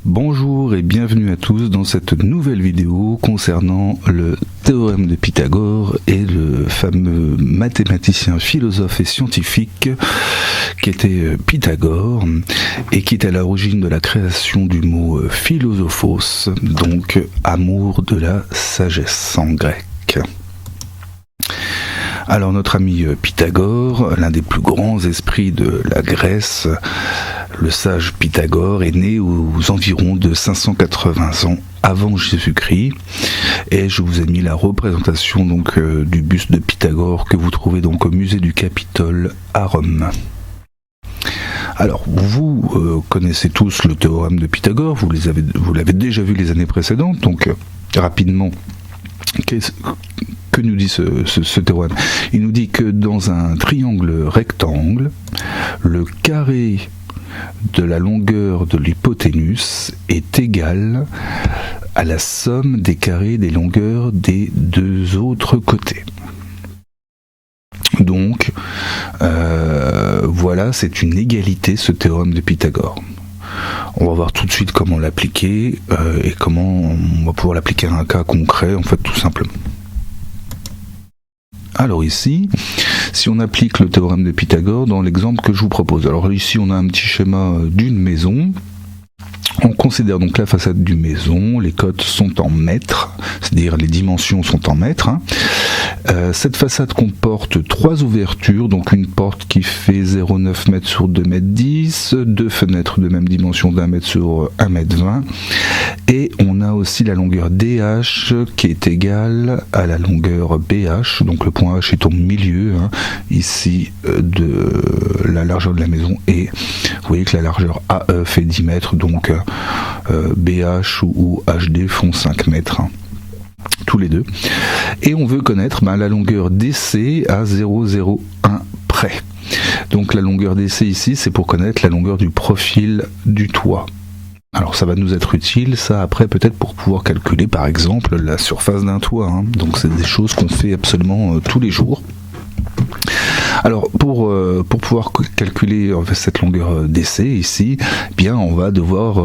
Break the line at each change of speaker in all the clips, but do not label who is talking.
Bonjour et bienvenue à tous dans cette nouvelle vidéo concernant le théorème de Pythagore et le fameux mathématicien, philosophe et scientifique qui était Pythagore et qui est à l'origine de la création du mot philosophos, donc amour de la sagesse en grec. Alors notre ami Pythagore, l'un des plus grands esprits de la Grèce, le sage Pythagore, est né aux environs de 580 ans avant Jésus-Christ, et je vous ai mis la représentation donc du buste de Pythagore que vous trouvez donc au musée du Capitole à Rome. Alors, vous connaissez tous le théorème de Pythagore, vous l'avez déjà vu les années précédentes, donc rapidement, que nous dit ce théorème? Il nous dit que dans un triangle rectangle, le carré de la longueur de l'hypoténuse est égal à la somme des carrés des longueurs des deux autres côtés. Donc, voilà, c'est une égalité, ce théorème de Pythagore. On va voir tout de suite comment l'appliquer et comment on va pouvoir l'appliquer à un cas concret, en fait, tout simplement. Alors ici, si on applique le théorème de Pythagore dans l'exemple que je vous propose. Alors ici, on a un petit schéma d'une maison. On considère donc la façade d'une maison, les cotes sont en mètres, c'est-à-dire les dimensions sont en mètres. Cette façade comporte trois ouvertures, donc une porte qui fait 0,9 m sur 2,10 m, deux fenêtres de même dimension d'1 m sur 1,20 m, et on a aussi la longueur DH qui est égale à la longueur BH, donc le point H est au milieu, ici, de la largeur de la maison, et vous voyez que la largeur AE fait 10 mètres, donc BH ou HD font 5 mètres. Tous les deux. Et on veut connaître la longueur DC à 0,01 près. Donc la longueur DC ici, c'est pour connaître la longueur du profil du toit. Alors ça va nous être utile, ça après peut-être pour pouvoir calculer par exemple la surface d'un toit. Donc c'est des choses qu'on fait absolument tous les jours. Alors pour pouvoir calculer cette longueur DC ici, bien on va devoir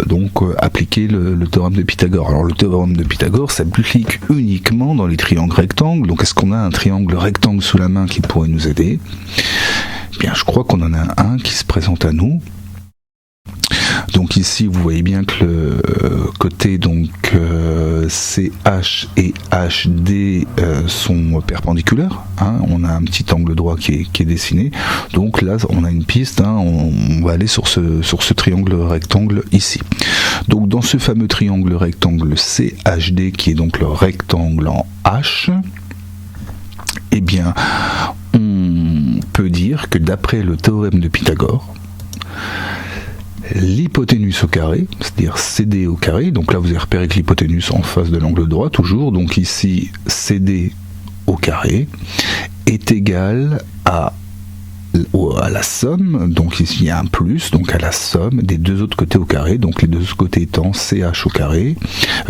donc appliquer le théorème de Pythagore. Alors le théorème de Pythagore s'applique uniquement dans les triangles rectangles. Donc est-ce qu'on a un triangle rectangle sous la main qui pourrait nous aider? Bien, je crois qu'on en a un qui se présente à nous. Donc ici vous voyez bien que le côté donc CH et HD sont perpendiculaires. On a un petit angle droit qui est dessiné. Donc là on a une piste. On va aller sur ce triangle rectangle ici. Donc dans ce fameux triangle rectangle CHD qui est donc le rectangle en H, eh bien on peut dire que d'après le théorème de Pythagore, l'hypoténuse au carré, c'est-à-dire CD au carré, donc là vous avez repéré que l'hypoténuse en face de l'angle droit toujours, donc ici CD au carré est égal à la somme, donc ici il y a un plus, donc à la somme des deux autres côtés au carré, donc les deux autres côtés étant CH au carré,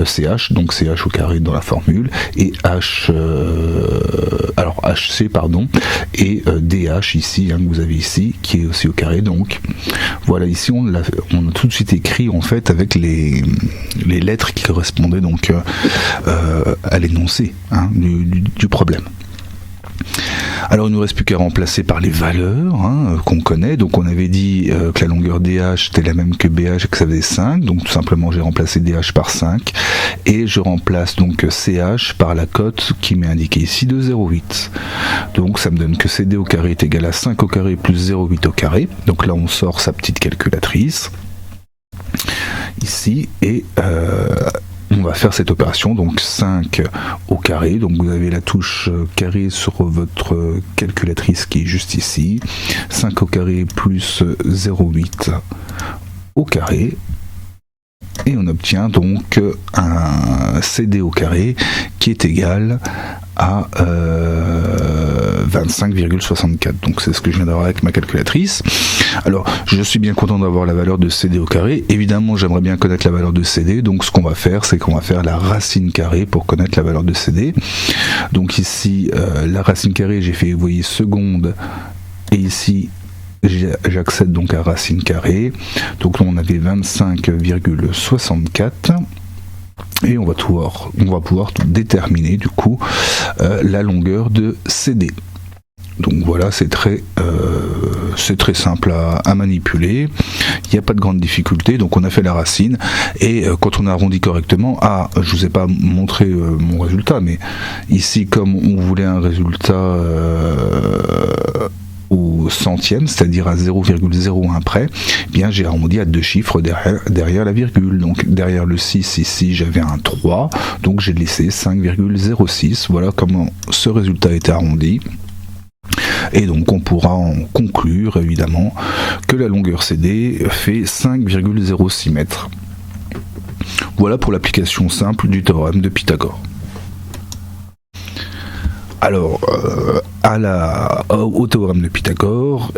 CH, donc CH au carré dans la formule, et HC pardon, et DH ici, que vous avez ici, qui est aussi au carré, donc voilà, ici on a tout de suite écrit en fait avec les lettres qui correspondaient donc à l'énoncé du problème. Alors il ne nous reste plus qu'à remplacer par les valeurs qu'on connaît. Donc on avait dit que la longueur DH était la même que BH et que ça faisait 5. Donc tout simplement j'ai remplacé DH par 5. Et je remplace donc CH par la cote qui m'est indiquée ici de 0,8. Donc ça me donne que CD au carré est égal à 5 au carré plus 0,8 au carré. Donc là on sort sa petite calculatrice. Ici et... on va faire cette opération, donc 5 au carré, donc vous avez la touche carré sur votre calculatrice qui est juste ici, 5 au carré plus 0,8 au carré, et on obtient donc un CD au carré qui est égal à 25,64. Donc c'est ce que je viens d'avoir avec ma calculatrice. Alors je suis bien content d'avoir la valeur de CD au carré. Évidemment j'aimerais bien connaître la valeur de CD, donc ce qu'on va faire c'est qu'on va faire la racine carrée pour connaître la valeur de CD. Donc ici la racine carrée, j'ai fait, vous voyez, seconde, et ici j'accède donc à racine carrée. Donc on avait 25,64 et on va pouvoir déterminer du coup la longueur de CD. Donc voilà, c'est très simple à manipuler, il n'y a pas de grande difficulté. Donc on a fait la racine, et quand on a arrondi correctement, je vous ai pas montré mon résultat, mais ici comme on voulait un résultat au centième, c'est-à-dire à 0,01 près, eh bien j'ai arrondi à 2 chiffres derrière la virgule. Donc derrière le 6 ici j'avais un 3, donc j'ai laissé 5,06. Voilà comment ce résultat est arrondi. Et donc on pourra en conclure évidemment que la longueur CD fait 5,06 mètres. Voilà pour l'application simple du théorème de Pythagore. Alors, au théorème de Pythagore,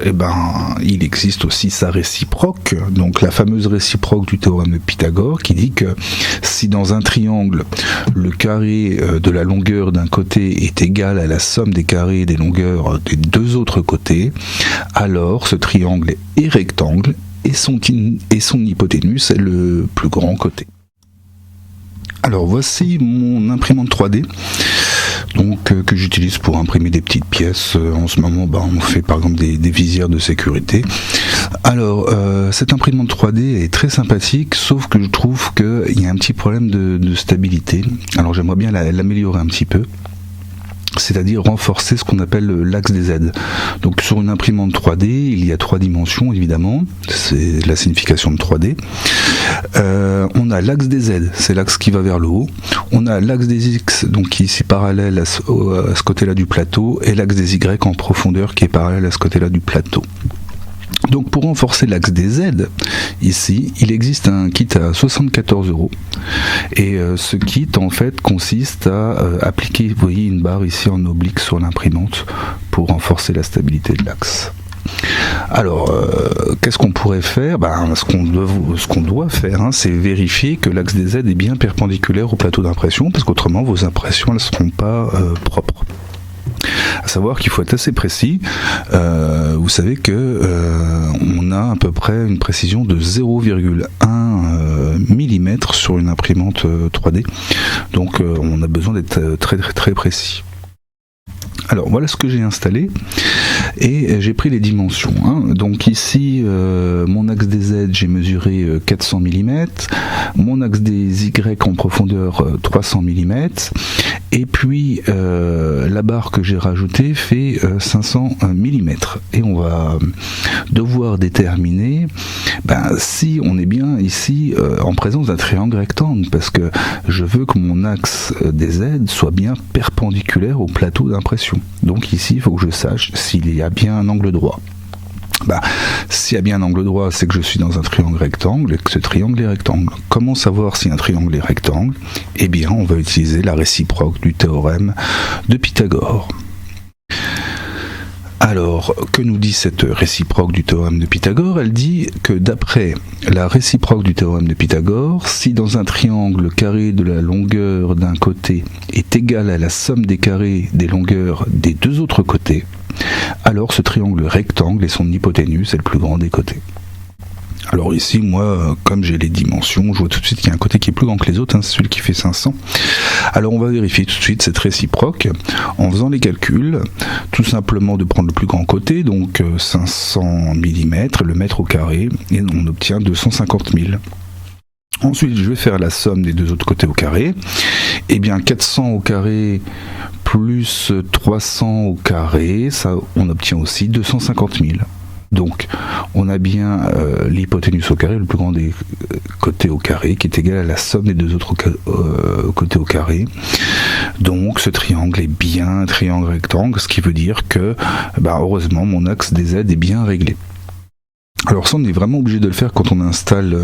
il existe aussi sa réciproque, donc la fameuse réciproque du théorème de Pythagore, qui dit que si dans un triangle, le carré de la longueur d'un côté est égal à la somme des carrés des longueurs des deux autres côtés, alors ce triangle est rectangle et son hypoténuse est le plus grand côté. Alors voici mon imprimante 3D. Donc, que j'utilise pour imprimer des petites pièces. En ce moment, on fait par exemple des visières de sécurité. Alors, cette imprimante 3D est très sympathique, sauf que je trouve qu'il y a un petit problème de stabilité. Alors, j'aimerais bien l'améliorer un petit peu, c'est-à-dire renforcer ce qu'on appelle l'axe des Z. Donc sur une imprimante 3D, il y a 3 dimensions évidemment, c'est la signification de 3D. On a l'axe des Z, c'est l'axe qui va vers le haut. On a l'axe des X, donc qui est ici parallèle à ce côté-là du plateau, et l'axe des Y en profondeur qui est parallèle à ce côté-là du plateau. Donc pour renforcer l'axe des Z, ici, il existe un kit à 74 €. Et ce kit, en fait, consiste à appliquer, vous voyez, une barre ici en oblique sur l'imprimante pour renforcer la stabilité de l'axe. Alors, qu'est-ce qu'on pourrait faire ? Ce qu'on doit faire, c'est vérifier que l'axe des Z est bien perpendiculaire au plateau d'impression, parce qu'autrement, vos impressions ne seront pas propres. À savoir qu'il faut être assez précis. Vous savez que on a à peu près une précision de 0,1 mm sur une imprimante 3D. Donc on a besoin d'être très très précis. Alors voilà ce que j'ai installé et j'ai pris les dimensions. Donc ici, mon axe des Z, j'ai mesuré 400 mm, mon axe des Y en profondeur 300 mm, et puis la barre que j'ai rajoutée fait 500 mm. Et on va devoir déterminer si on est bien ici en présence d'un triangle rectangle, parce que je veux que mon axe des Z soit bien perpendiculaire au plateau d'impression. Donc ici, il faut que je sache s'il y a bien un angle droit. S'il y a bien un angle droit, c'est que je suis dans un triangle rectangle et que ce triangle est rectangle. Comment savoir si un triangle est rectangle ? Eh bien, on va utiliser la réciproque du théorème de Pythagore. Alors, que nous dit cette réciproque du théorème de Pythagore ? Elle dit que d'après la réciproque du théorème de Pythagore, si dans un triangle le carré de la longueur d'un côté est égal à la somme des carrés des longueurs des deux autres côtés, alors ce triangle rectangle et son hypoténuse est le plus grand des côtés. Alors ici, moi, comme j'ai les dimensions, je vois tout de suite qu'il y a un côté qui est plus grand que les autres, c'est celui qui fait 500. Alors on va vérifier tout de suite cette réciproque en faisant les calculs, tout simplement de prendre le plus grand côté, donc 500 mm, le mettre au carré, et on obtient 250 000. Ensuite, je vais faire la somme des deux autres côtés au carré. Eh bien, 400 au carré plus 300 au carré, ça, on obtient aussi 250 000. Donc, on a bien l'hypoténuse au carré, le plus grand des côtés au carré, qui est égal à la somme des deux autres côtés au carré. Donc, ce triangle est bien un triangle rectangle, ce qui veut dire que, heureusement, mon axe des Z est bien réglé. Alors ça, on est vraiment obligé de le faire quand on installe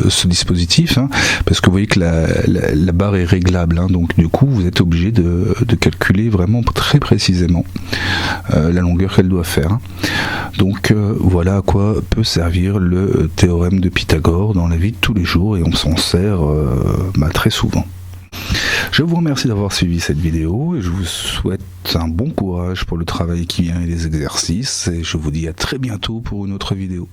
ce dispositif, parce que vous voyez que la barre est réglable, donc du coup vous êtes obligé de calculer vraiment très précisément la longueur qu'elle doit faire. Donc voilà à quoi peut servir le théorème de Pythagore dans la vie de tous les jours, et on s'en sert très souvent. Je vous remercie d'avoir suivi cette vidéo et je vous souhaite un bon courage pour le travail qui vient et les exercices et je vous dis à très bientôt pour une autre vidéo.